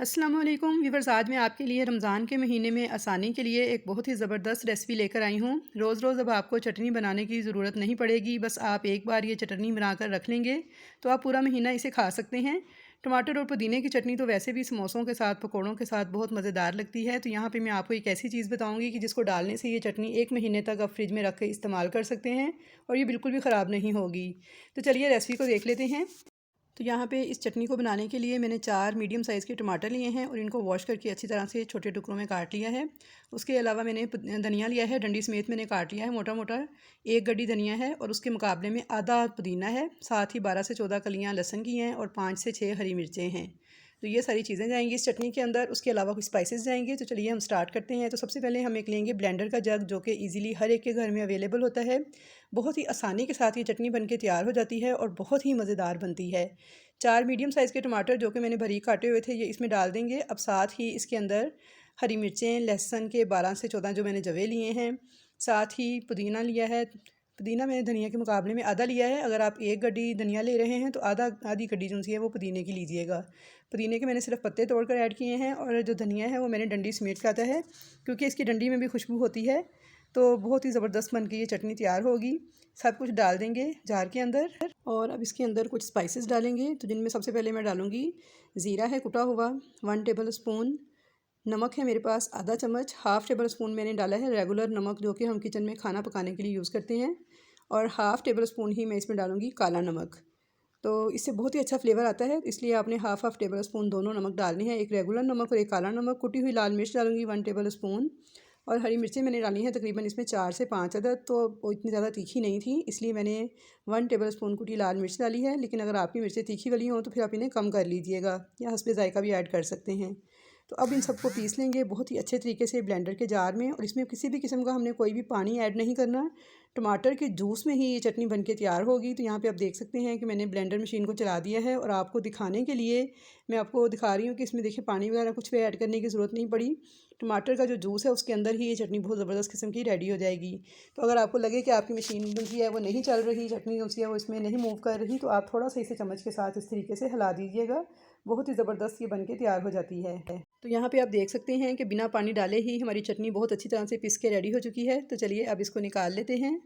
अस्सलाम वालेकुम व्यूअर्स, आज मैं आपके लिए रमज़ान के महीने में आसानी के लिए एक बहुत ही ज़बरदस्त रेसिपी लेकर आई हूँ। रोज़ अब आपको चटनी बनाने की ज़रूरत नहीं पड़ेगी, बस आप एक बार ये चटनी बनाकर रख लेंगे तो आप पूरा महीना इसे खा सकते हैं। टमाटर और पुदीने की चटनी तो वैसे भी समोसों के साथ, पकौड़ों के साथ बहुत मज़ेदार लगती है। तो यहाँ पर मैं आपको एक ऐसी चीज़ बताऊँगी कि जिसको डालने से ये चटनी एक महीने तक आप फ्रिज में रख कर इस्तेमाल कर सकते हैं और ये बिल्कुल भी ख़राब नहीं होगी। तो चलिए रेसिपी को देख लेते हैं। तो यहाँ पे इस चटनी को बनाने के लिए मैंने 4 मीडियम साइज़ के टमाटर लिए हैं और इनको वॉश करके अच्छी तरह से छोटे टुकड़ों में काट लिया है। उसके अलावा मैंने धनिया लिया है, डंडी समेत मैंने काट लिया है मोटा मोटा। एक गड्डी धनिया है और उसके मुकाबले में आधा पुदीना है। साथ ही 12 से 14 कलियाँ लहसुन की हैं और 5 से 6 हरी मिर्चें हैं। तो ये सारी चीज़ें जाएंगी इस चटनी के अंदर। उसके अलावा कुछ स्पाइसेस जाएंगे। तो चलिए हम स्टार्ट करते हैं। तो सबसे पहले हम एक लेंगे ब्लेंडर का जग, जो कि इजीली हर एक के घर में अवेलेबल होता है। बहुत ही आसानी के साथ ये चटनी बनके तैयार हो जाती है और बहुत ही मज़ेदार बनती है। 4 मीडियम साइज़ के टमाटर जो कि मैंने बारीक काटे हुए थे, ये इसमें डाल देंगे। अब साथ ही इसके अंदर हरी मिर्चें, लहसुन के 12 से 14 जो मैंने जवे लिए हैं, साथ ही पुदीना लिया है। पुदीना मैंने धनिया के मुकाबले में आधा लिया है। अगर आप एक गड्डी धनिया ले रहे हैं तो आधी गड्डी जो सी है वो पुदीने की लीजिएगा। पुदीने के मैंने सिर्फ पत्ते तोड़कर ऐड किए हैं और जो धनिया है वो मैंने डंडी समेत के आता है, क्योंकि इसकी डंडी में भी खुशबू होती है। तो बहुत ही ज़बरदस्त बन के ये चटनी तैयार होगी। सब कुछ डाल देंगे जार के अंदर और अब इसके अंदर कुछ स्पाइसेस डालेंगे। तो जिनमें सबसे पहले मैं डालूँगी ज़ीरा है कुटा हुआ 1 टेबल स्पून, नमक है मेरे पास आधा चम्मच, हाफ़ टेबल स्पून मैंने डाला है रेगुलर नमक, जो कि हम किचन में खाना पकाने के लिए यूज़ करते हैं, और हाफ़ टेबल स्पून ही मैं इसमें डालूँगी काला नमक। तो इससे बहुत ही अच्छा फ्लेवर आता है, इसलिए आपने हाफ़ टेबल स्पून दोनों नमक डालने हैं, एक रेगुलर नमक और एक काला नमक। कुटी हुई लाल मिर्च डालूँगी 1 टेबल स्पून, और हरी मिर्चें मैंने डाली हैं तकरीबन इसमें 4 से 5 अदद। तो वो इतनी ज़्यादा तीखी नहीं थी, इसलिए मैंने 1 टेबल स्पून कुटी लाल मिर्च डाली है। लेकिन अगर आपकी मिर्चें तीखी वाली हों तो फिर आप इन्हें कम कर लीजिएगा या हस्बे ज़ायका भी ऐड कर सकते हैं। तो अब इन सबको पीस लेंगे बहुत ही अच्छे तरीके से ब्लेंडर के जार में, और इसमें किसी भी किस्म का हमने कोई भी पानी ऐड नहीं करना। टमाटर के जूस में ही ये चटनी बनके तैयार होगी। तो यहाँ पे आप देख सकते हैं कि मैंने ब्लेंडर मशीन को चला दिया है और आपको दिखाने के लिए मैं आपको दिखा रही हूँ कि इसमें देखिए पानी वगैरह कुछ भी ऐड करने की ज़रूरत नहीं पड़ी। टमाटर का जो जूस है उसके अंदर ही ये चटनी बहुत ज़बरदस्त किस्म की रेडी हो जाएगी। तो अगर आपको लगे कि आपकी मशीन जो है वो नहीं चल रही, चटनी जो है वो इसमें नहीं मूव कर रही, तो आप थोड़ा सा इसे चम्मच के साथ इस तरीके से हिला दीजिएगा। बहुत ही ज़बरदस्त ये बन के तैयार हो जाती है। तो यहाँ पे आप देख सकते हैं कि बिना पानी डाले ही हमारी चटनी बहुत अच्छी तरह से पिस के रेडी हो चुकी है। तो चलिए अब इसको निकाल लेते हैं।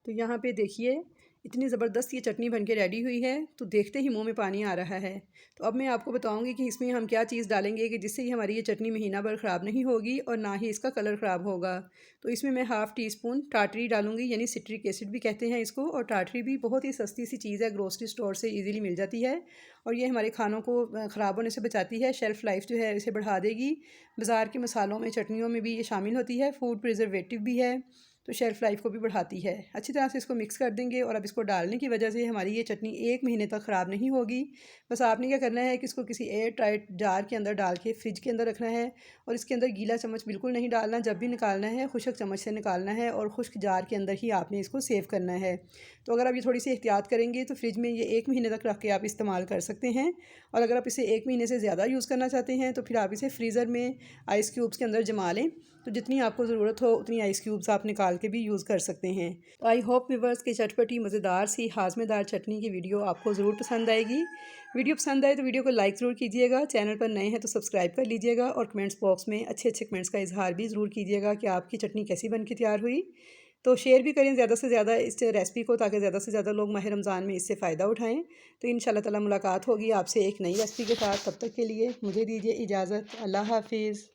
तो यहाँ पे देखिए इतनी ज़बरदस्त ये चटनी बनके रेडी हुई है, तो देखते ही मुंह में पानी आ रहा है। तो अब मैं आपको बताऊंगी कि इसमें हम क्या चीज़ डालेंगे कि जिससे ही हमारी ये चटनी महीना भर ख़राब नहीं होगी और ना ही इसका कलर ख़राब होगा। तो इसमें मैं हाफ़ टी स्पून टाटरी डालूंगी, यानी सिट्रिक एसिड भी कहते हैं इसको। और टाटरी भी बहुत ही सस्ती सी चीज़ है, ग्रोसरी स्टोर से ईज़िली मिल जाती है और ये हमारे खानों को ख़राब होने से बचाती है। शेल्फ़ लाइफ जो है इसे बढ़ा देगी। बाज़ार के मसालों में, चटनियों में भी ये शामिल होती है, फूड प्रिजर्वेटिव भी है, तो शेल्फ़ लाइफ को भी बढ़ाती है। अच्छी तरह से इसको मिक्स कर देंगे और अब इसको डालने की वजह से हमारी ये चटनी एक महीने तक ख़राब नहीं होगी। बस आपने क्या करना है कि इसको किसी एयर टाइट जार के अंदर डाल के फ्रिज के अंदर रखना है, और इसके अंदर गीला चम्मच बिल्कुल नहीं डालना। जब भी निकालना है खुश्क चम्मच से निकालना है और खुश्क जार के अंदर ही आपने इसको सेव करना है। तो अगर आप ये थोड़ी सी एहतियात करेंगे तो फ्रिज में ये एक महीने तक रख के आप इस्तेमाल कर सकते हैं। और अगर आप इसे एक महीने से ज़्यादा यूज़ करना चाहते हैं तो फिर आप इसे फ्रीज़र में आइस क्यूब्स के अंदर जमा लें। तो जितनी आपको ज़रूरत हो उतनी आइस क्यूब्स आप निकाल के भी यूज़ कर सकते हैं। तो आई होप व्यूअर्स की चटपटी मज़ेदार सी हाज़मेदार चटनी की वीडियो आपको ज़रूर पसंद आएगी। वीडियो पसंद आए तो वीडियो को लाइक ज़रूर कीजिएगा, चैनल पर नए हैं तो सब्सक्राइब कर लीजिएगा, और कमेंट्स बॉक्स में अच्छे अच्छे कमेंट्स का इजहार भी ज़रूर कीजिएगा कि आपकी चटनी कैसी बन के तैयार हुई। तो शेयर भी करें ज़्यादा से ज़्यादा इस रेसिपी को, ताकि ज़्यादा से ज़्यादा लोग माह रमज़ान में इससे फ़ायदा उठाएँ। तो इंशाल्लाह ताला मुलाकात होगी आपसे एक नई रेसिपी के साथ। तब तक के लिए मुझे दीजिए इजाज़त। अल्लाह हाफ़िज़।